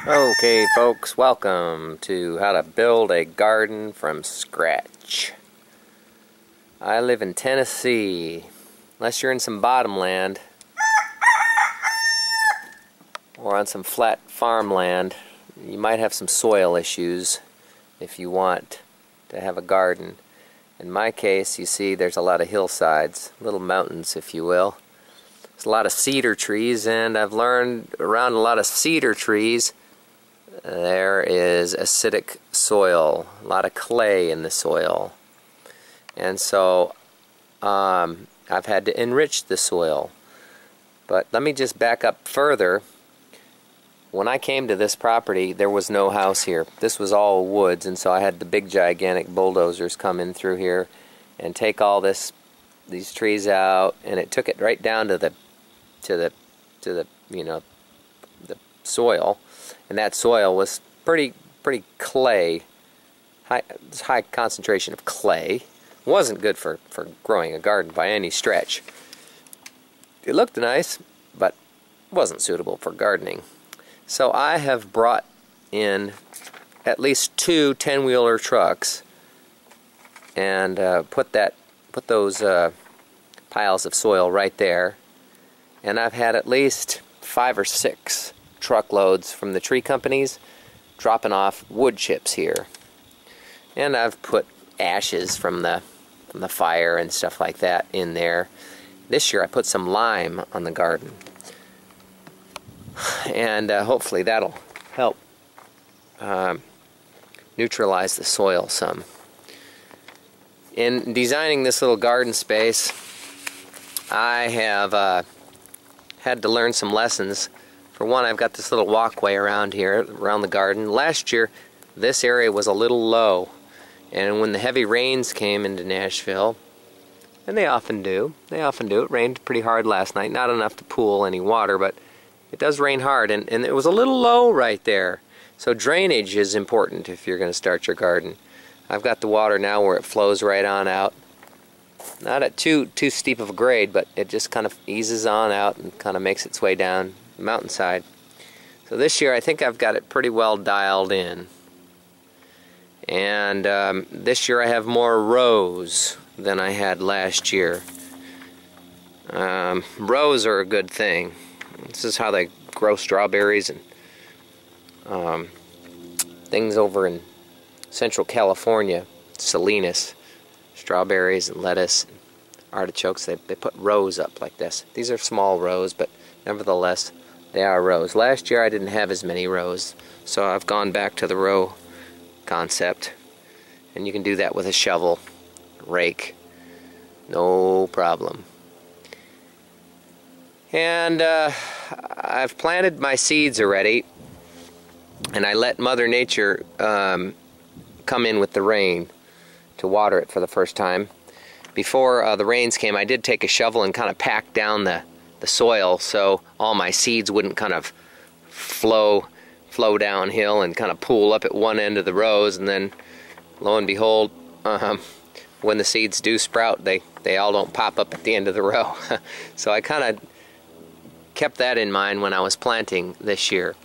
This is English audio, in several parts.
Okay folks, welcome to how to build a garden from scratch. I live in Tennessee. Unless you're in some bottomland or on some flat farmland, you might have some soil issues if you want to have a garden. In my case, you see there's a lot of hillsides, little mountains if you will. There's a lot of cedar trees, and I've learned around a lot of cedar trees there is acidic soil, a lot of clay in the soil, and so I've had to enrich the soil. But let me just back up further. When I came to this property, there was no house here. This was all woods, and so I had the big gigantic bulldozers come in through here and take all these trees out, and it took it right down to the you know, the soil. And that soil was pretty clay, high concentration of clay. It wasn't good for growing a garden by any stretch. It looked nice, but wasn't suitable for gardening. So I have brought in at least 2 10-wheeler trucks and put those piles of soil right there. And I've had at least 5 or 6 truckloads from the tree companies dropping off wood chips here, and I've put ashes from the fire and stuff like that in there. This year I put some lime on the garden, and hopefully that'll help neutralize the soil some. In designing this little garden space, I have had to learn some lessons. For one, I've got this little walkway around here, around the garden. Last year, this area was a little low, and when the heavy rains came into Nashville, and they often do, it rained pretty hard last night, not enough to pool any water, but it does rain hard, and it was a little low right there. So drainage is important if you're going to start your garden. I've got the water now where it flows right on out. Not at too steep of a grade, but it just kind of eases on out and kind of makes its way down the mountainside. So this year I think I've got it pretty well dialed in. And this year I have more rows than I had last year. Rows are a good thing. This is how they grow strawberries and things over in Central California, Salinas. Strawberries and lettuce and artichokes, they put rows up like this. These are small rows, but nevertheless they are rows. Last year I didn't have as many rows, so I've gone back to the row concept, and you can do that with a shovel, rake, no problem. And I've planted my seeds already, and I let Mother Nature come in with the rain to water it for the first time. Before the rains came, I did take a shovel and kind of pack down the soil so all my seeds wouldn't kind of flow downhill and kind of pool up at one end of the rows, and then lo and behold, when the seeds do sprout, they all don't pop up at the end of the row. So I kind of kept that in mind when I was planting this year.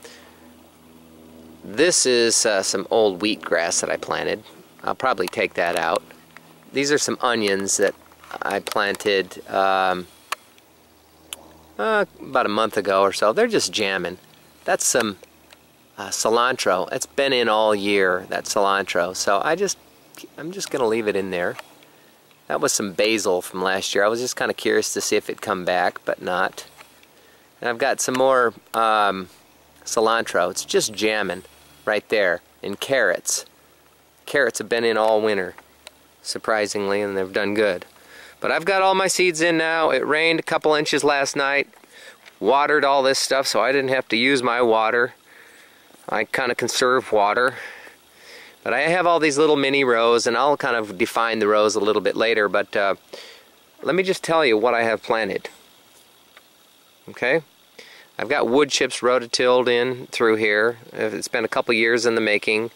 This is some old wheatgrass that I planted. I'll probably take that out. These are some onions that I planted about a month ago or so. They're just jamming. That's some cilantro. It's been in all year, that cilantro. So I'm just gonna leave it in there. That was some basil from last year. I was just kind of curious to see if it'd come back, but not. And I've got some more cilantro. It's just jamming right there. And carrots. Carrots have been in all winter, surprisingly, and they've done good. But I've got all my seeds in now. It rained a couple inches last night, watered all this stuff, so I didn't have to use my water. I kind of conserve water. But I have all these little mini rows, and I'll kind of define the rows a little bit later, but let me just tell you what I have planted. Okay? I've got wood chips rototilled in through here. It's been a couple years in the making.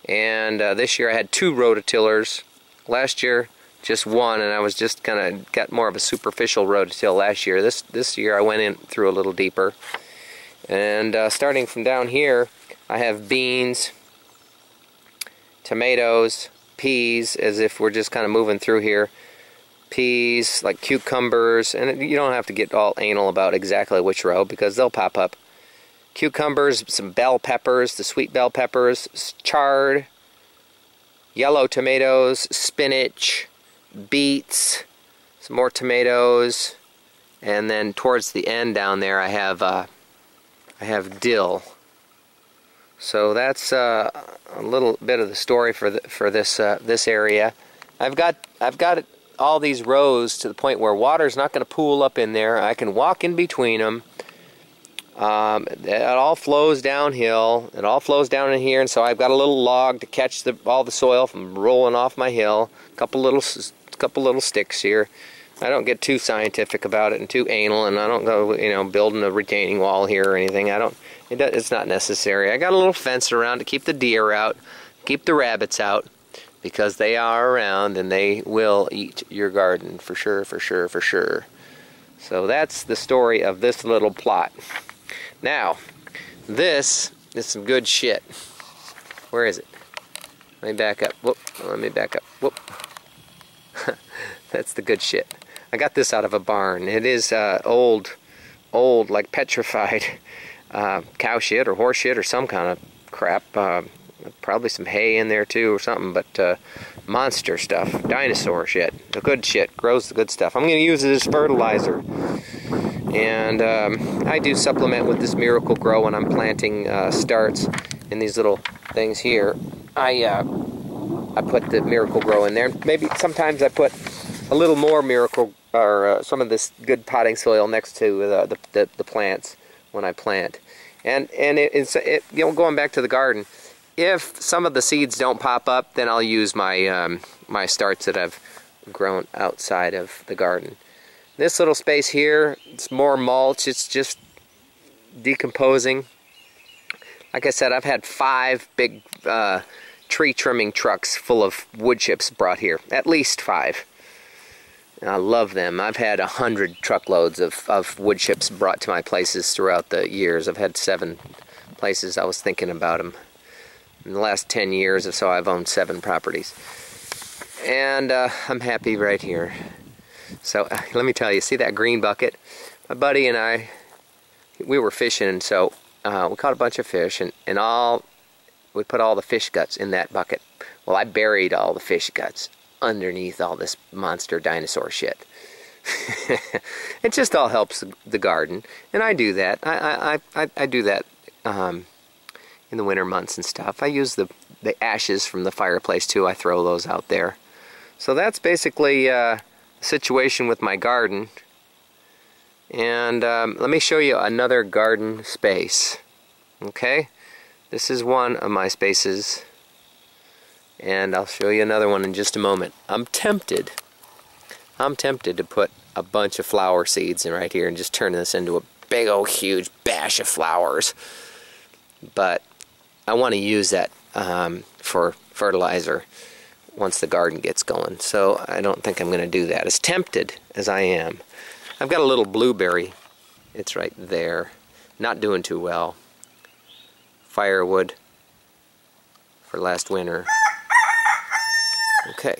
And this year I had 2 rototillers. Last year just 1, and I was just kind of got more of a superficial rototill last year. This year I went in through a little deeper. And starting from down here, I have beans, tomatoes, peas, as if we're just kind of moving through here. Peas, like cucumbers, and you don't have to get all anal about exactly which row because they'll pop up. Cucumbers, some bell peppers, the sweet bell peppers, chard, yellow tomatoes, spinach, beets, some more tomatoes, and then towards the end down there I have dill. So that's a little bit of the story for this area. I've got all these rows to the point where water's not going to pool up in there. I can walk in between them. It all flows downhill. It all flows down in here, and so I've got a little log to catch all the soil from rolling off my hill. A couple little sticks here. I don't get too scientific about it and too anal, and I don't go, building a retaining wall here or anything. It's not necessary. I got a little fence around to keep the deer out, keep the rabbits out, because they are around and they will eat your garden for sure, for sure, for sure. So that's the story of this little plot. Now, this is some good shit. Where is it? Let me back up. Whoop. Let me back up. Whoop. That's the good shit. I got this out of a barn. It is old, like petrified cow shit or horse shit or some kind of crap. Probably some hay in there too or something, but monster stuff. Dinosaur shit. The good shit. Grows the good stuff. I'm going to use it as fertilizer. And I do supplement with this Miracle-Gro when I'm planting starts in these little things here. I put the Miracle-Gro in there. Maybe sometimes I put a little more Miracle or some of this good potting soil next to the plants when I plant. And going back to the garden, if some of the seeds don't pop up, then I'll use my my starts that I've grown outside of the garden. This little space here, it's more mulch. It's just decomposing. Like I said, I've had 5 big tree trimming trucks full of wood chips brought here. At least 5. And I love them. I've had 100 truckloads of wood chips brought to my places throughout the years. I've had 7 places I was thinking about them. In the last 10 years or so, I've owned 7 properties. And I'm happy right here. So let me tell you, see that green bucket? My buddy and I, we were fishing, and so we caught a bunch of fish, and we put all the fish guts in that bucket. Well, I buried all the fish guts underneath all this monster dinosaur shit. It just all helps the garden, and I do that. I do that in the winter months and stuff. I use the ashes from the fireplace too. I throw those out there. So that's basically situation with my garden. And let me show you another garden space. Okay, this is one of my spaces, and I'll show you another one in just a moment. I'm tempted to put a bunch of flower seeds in right here and just turn this into a big old huge bash of flowers, but I want to use that for fertilizer once the garden gets going, so I don't think I'm going to do that. As tempted as I am, I've got a little blueberry. It's right there. Not doing too well. Firewood for last winter. Okay,